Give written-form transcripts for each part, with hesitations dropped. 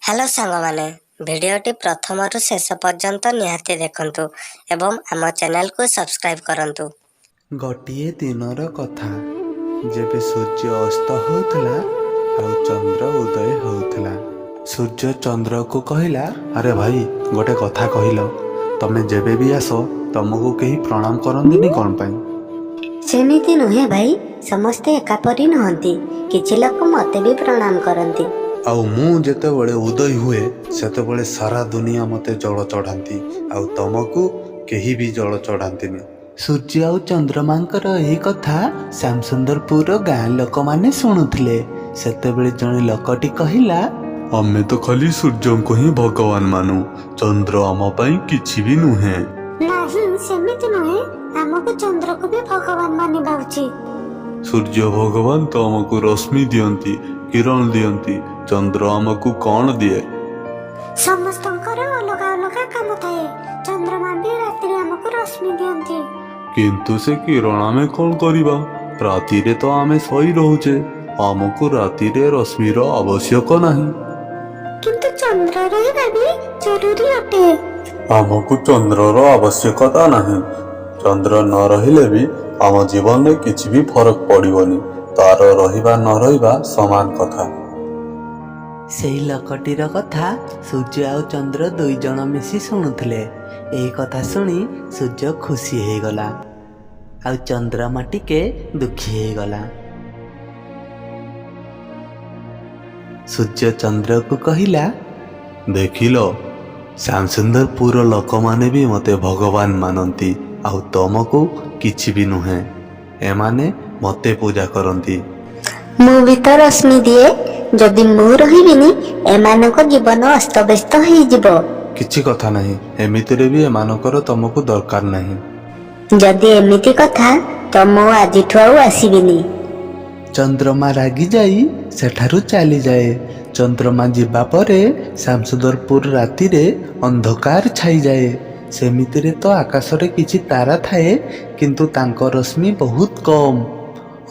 Hello सांगमाने भिडियोटी प्रथमरु शेष पर्यंत निहाती देखंतु एवं आम चैनल को सब्सक्राइब करंतु। गोटिए दिनर कथा जेबे सूर्य अस्त होउथला और चंद्र उदय होउथला। सूर्य चंद्र को कहिला, अरे भाई गोटे कथा कहिलो, तमे जेबे भी आसो तुमको कहीं प्रणाम करंदिनी कौन पाई? सेमिति नुहे भाई, समस्ते एकापरी नहंती, किछि लोक मते भी प्रणाम करंती। आउ मु जेतेबेले उदय हुए सेतेबेले सारा दुनिया मते जल चढ़ाती आउ तुमको केही भी जल चढ़ातीनि। सूर्य और चंद्रमांकर यही कथा श्यामसुंदरपुर गाँ लोक माने शुणुथिले। सेतेबेले जणे लोकटी कहिला, आमे तो खाली सूर्य को ही भगवान मानु, चंद्र आम पई किछि भी नुहे। नाही सेमिति नुहे, हमको चंद्र को भी भगवान मानिबा उचित। सूर्य भगवान तो आमको रश्मि दियंती, किरण दियंती, चंद्र आमको कौन दिए? समस्तंकर अलगा अलगा काम थाए, चंद्रमा भी रात्रि हमको रश्मि दियंती। किंतु से किरण आमे कौन करिबा? राति रे तो आमे सोई रहुचे, आमको राति रे रश्मिर आवश्यक नहीं। किंतु चंद्र रहिबा भी जरूरी अटे। आमको चंद्रर आवश्यकता नहीं। चंद्र न रहिले भी आम जीवन में किछि भी फरक पड़िबनी, तार रहिबा न रहिबा समान कथा। सेई लोकटीर कथा सूर्य और चंद्र दुई जण मिसी शुणुथिले। एही कथा शुणी सूर्य खुशी हो गला आ चंद्रमा टिके दुखी हो गला। सूर्य चंद्र को कहिला, देखिलो श्यामसुंदरपुर लोक माने भी मते भगवान मानती, आउ तुमको किछि भी नुहे। एमाने मते पूजा करती। मु भी तो रश्मि दिए, जदि मु रहिबिनी एमानक जीवन अस्तव्यस्त हो जिवो। किछि कथा नहीं, एमितिरे भी एमानकर तुमको दरकार नहीं। जदि एमिति कथा तो मु आजिठु आउ आसीबिनी। चंद्रमा रागी जाई सेठारु चली जाए। चंद्रमा जीवा परे श्यामसुंदरपुर राति रे अंधकार छाई जाए। सेमितिरे तो आकाश रे किछि तारा थाए, किंतु तांको रश्मि बहुत कम।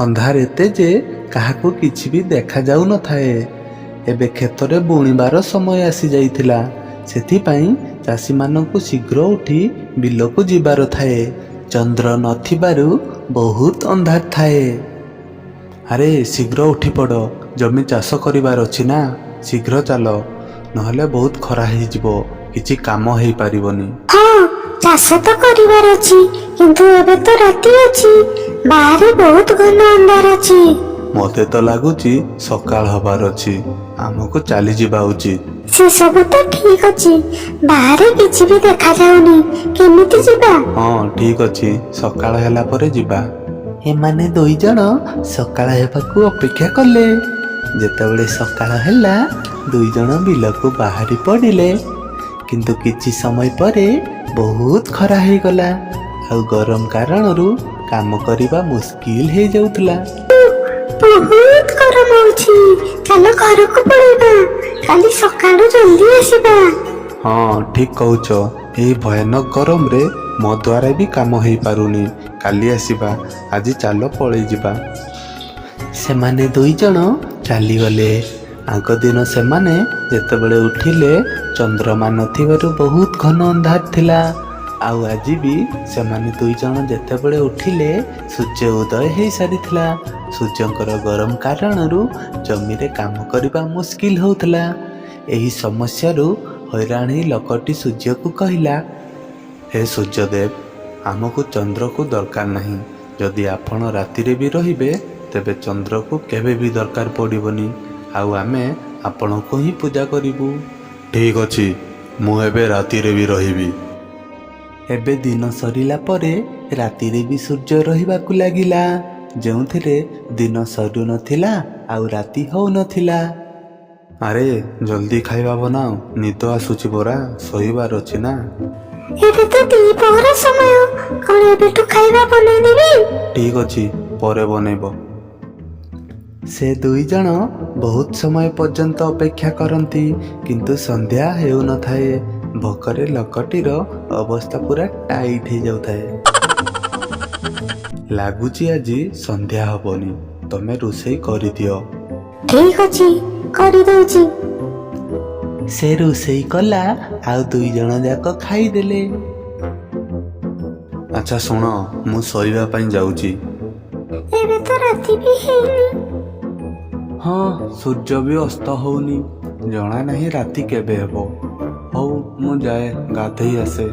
अंधार एते जे काहाको किछि भी देखा जाउ न थाए। एबे खेतरे बुणिबार समय आसी जाइथिला, सेथिपाई चाषी मानकु शीघ्र उठी बिलको जीवार थाए। चंद्र नथिबारु बहुत अंधार थाए। अरे शीघ्र उठी पड़, जमी चाष करिबार अछि ना, शीघ्र चलो, नहले बहुत खरा हो जिवो, किछि काम हेई पारिबनी। हाँ, चाष तो करिबार अछि, किंतु एबे तो राति अछि, बाहर बहुत घन अंधार अछि। मते तो लागुची सकाळ हबार अछि, आमको चली जिबा उचित। से सब तो ठीक अछि, बाहर किछि भी देखा जाउनी, केमिति जिबा? हाँ ठीक अछि, सकाळ हैला परे जिबा। एमाने दुई जण सकाळ हेबाकू अपेक्षा कले। जेतेबेले सकाळ हैला दुई जण बिलको बाहरी पड़िले, किंतु किछि समय परे बहुत खरा हो गला आ गरम कारणरू काम करिबा मुश्किल हो जाउतला। बहुत गरम होछि, चलो घर को पळेबा, काली सकाळु जल्दी आसीबा। हाँ ठीक कहूच, यही भयानक गरम रे मो द्वारा भी काम हो पारुनी, काली आसीबा, आज चालो पळेई जिबा। सेमाने दुई जण चली गले। आग दिन सेमाने जेतेबेले उठिले चंद्रमा नथिबारु बहुत घन अंधार थिला। आउ आज भी सेमाने दुई जण जेतेबेले उठिले सूर्य उदय हो सारिथिला। सूर्यंकर गरम कारणरू जमी रे काम करिबा मुश्किल होउथला। एही समस्यारू हैराणी लोकटी सूर्य को कहिला, हे सूर्यदेव, आमको चंद्र को दरकार नहीं। जदि आपण राति रे भी रहिबे तेबे चंद्र को केबे भी दरकार पड़िबनी, आउ आमे आपण को ही पूजा करिबू। ठीक अछि, मु एबे राति रे भी रहिबी। एबे दिन सरिला परे राति रे भी सूर्य रहिबाकू लागिला, जेउथिरे दिन सरू नथिला आउ राति हो नथिला। अरे जल्दी खाइबा बनाओ, निद आसुची बोरा, सोइबार अछि ना। एबे तो दीपहर समय, कोन एबे तो खाइबा बनै देबी? ठीक अछि, परे बनेबो। से दुई जण बहुत समय पर्यंत अपेक्षा करती, किंतु संध्या हेउ न थाए। भोकरे लोकटीर अवस्था पूरा टाइट हो जाउथाए। लागुची आजी संध्या हबनी, तमे रोषेई करि दियो। ठीक अछि, करि दउची। ସେ ରୋଷେଇ କଲା ଆଉ 2 ଜଣ ଯାକ ଖାଇଦେଲେ। ଆଚ୍ଛା ଶୁଣ, ମୁଁ ଶୋଇବା ପାଇଁ ଯାଉଛି। ଏବେ ତ ରାତି ବି ହେଇନି। ହଁ, ସୂର୍ଯ୍ୟ ବି ଅସ୍ତ ହଉନି, ଜଣା ନାହିଁ ରାତି କେବେ ହେବ। ହଉ ମୁଁ ଯାଏ ଗାଧେଇ ଆସେ।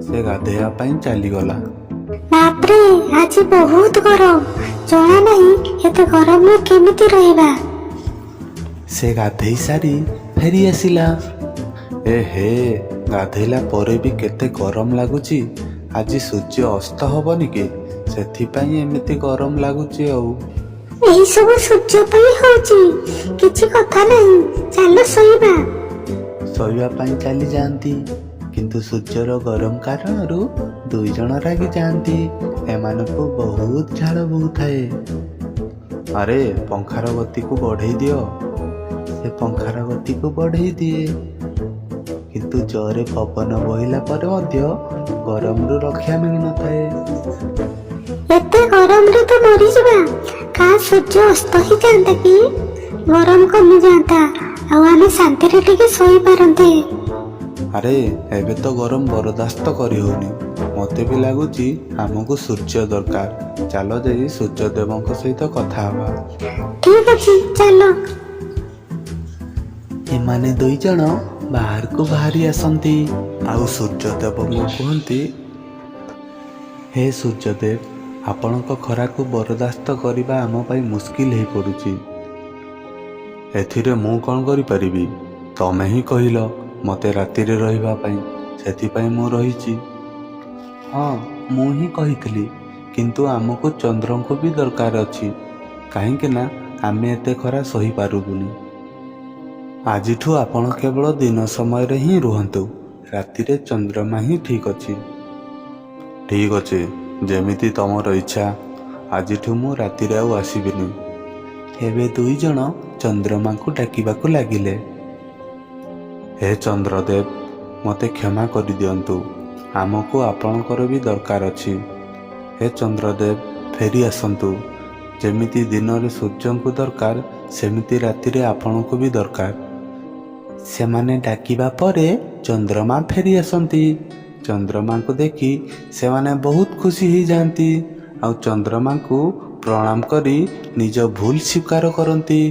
ସେ ଗାଧେଇବା ପାଇଁ ଚାଲିଗଲା। ବାପରେ, ଆଜି ବହୁତ ଗରମ। ଜଣା ନାହିଁ ଏତେ ଗରମରେ କେମିତି ରହିବା। ସେ ଗାଧେଇ ସାରି ଫେରି ଆସିଲା। ଏ ହେ, ଗାଧେଇଲା ପରେ ବି କେତେ ଗରମ ଲାଗୁଛି। ଆଜି ସୂର୍ଯ୍ୟ ଅସ୍ତ ହବନି କି, ସେଥିପାଇଁ ଏମିତି ଗରମ ଲାଗୁଛି ଆଉ। ଏହି ସବୁ ସୂର୍ଯ୍ୟ ପାଇଁ ହଉଛି, କିଛି କଥା ନାହିଁ। ଚାଲ ଶୋଇବା। ଶୋଇବା ପାଇଁ ଚାଲି ଯାଆନ୍ତି, କିନ୍ତୁ ସୂର୍ଯ୍ୟର ଗରମ କାରଣରୁ 2 ଜଣ ରାଗି ଯାଆନ୍ତି। ଏମାନଙ୍କୁ ବହୁତ ଝାଳ ବହୁଥାଏ। ଆରେ ପଙ୍ଖାର ଗତିକୁ ବଢେଇ ଦିଅ। ସେ ପଙ୍ଖାର ଗତିକୁ ବଢେଇ ଦିଏ, କିନ୍ତୁ ଜୋରେ ପବନ ବହିଲା ପରେ ମଧ୍ୟ ଗରମରୁ ରକ୍ଷା ମିଳିନଥାଏ। ଏତେ ଗରମରେ ତ ମରିଯିବା। କାହା ସୂର୍ଯ୍ୟ ଅସ୍ତ ହେଇଯାଆନ୍ତା କି, ଗରମ କମିଯାଆନ୍ତା ଆଉ ଆମେ ଶାନ୍ତିରେ ଟିକେ ଶୋଇପାରନ୍ତେ। ଆରେ ଏବେ ତ ଗରମ ବରଦାସ୍ତ କରି ହଉନି। ମତେ ବି ଲାଗୁଛି ଆମକୁ ସୂର୍ଯ୍ୟ ଦରକାର। ଚାଲ ଯାଇ ସୂର୍ଯ୍ୟଦେବଙ୍କ ସହିତ କଥା ହେବା। ଠିକ ଅଛି, ଚାଲ। ଏମାନେ 2 ଜଣ ବାହାରକୁ ବାହାରି ଆସନ୍ତି ଆଉ ସୂର୍ଯ୍ୟଦେବଙ୍କୁ କୁହନ୍ତି, ହେ ସୂର୍ଯ୍ୟଦେବ, ଆପଣଙ୍କ ଖରାକୁ ବରଦାସ୍ତ କରିବା ଆମ ପାଇଁ ମୁସ୍କିଲ ହେଇପଡୁଛି। ଏଥିରେ ମୁଁ କ'ଣ କରିପାରିବି? ତମେ ହିଁ କହିଲ ମତେ ରାତିରେ ରହିବା ପାଇଁ, ସେଥିପାଇଁ ମୁଁ ରହିଛି। ହଁ, ମୁଁ ହିଁ କହିଥିଲି, କିନ୍ତୁ ଆମକୁ ଚନ୍ଦ୍ରଙ୍କୁ ବି ଦରକାର ଅଛି, କାହିଁକି ନା ଆମେ ଏତେ ଖରା ସହିପାରୁବୁନି। ଆଜିଠୁ ଆପଣ କେବଳ ଦିନ ସମୟରେ ହିଁ ରୁହନ୍ତୁ, ରାତିରେ ଚନ୍ଦ୍ରମା ହିଁ ଠିକ୍ ଅଛି। ଠିକ୍ ଅଛି, ଯେମିତି ତମର ଇଚ୍ଛା। ଆଜିଠୁ ମୁଁ ରାତିରେ ଆଉ ଆସିବିନି। ଏବେ 2 ଜଣ ଚନ୍ଦ୍ରମାଙ୍କୁ ଡାକିବାକୁ ଲାଗିଲେ। ହେ ଚନ୍ଦ୍ରଦେବ, ମୋତେ କ୍ଷମା କରିଦିଅନ୍ତୁ। ଆମକୁ ଆପଣଙ୍କର ବି ଦରକାର ଅଛି। ହେ ଚନ୍ଦ୍ରଦେବ, ଫେରି ଆସନ୍ତୁ। ଯେମିତି ଦିନରେ ସୂର୍ଯ୍ୟଙ୍କୁ ଦରକାର, ସେମିତି ରାତିରେ ଆପଣଙ୍କୁ ବି ଦରକାର। ସେମାନେ ଡାକିବା ପରେ ଚନ୍ଦ୍ରମା ଫେରି ଆସନ୍ତି। ଚନ୍ଦ୍ରମାଙ୍କୁ ଦେଖି ସେମାନେ ବହୁତ ଖୁସି ହେଇଯାଆନ୍ତି ଆଉ ଚନ୍ଦ୍ରମାଙ୍କୁ ପ୍ରଣାମ କରି ନିଜ ଭୁଲ ସ୍ୱୀକାର କରନ୍ତି।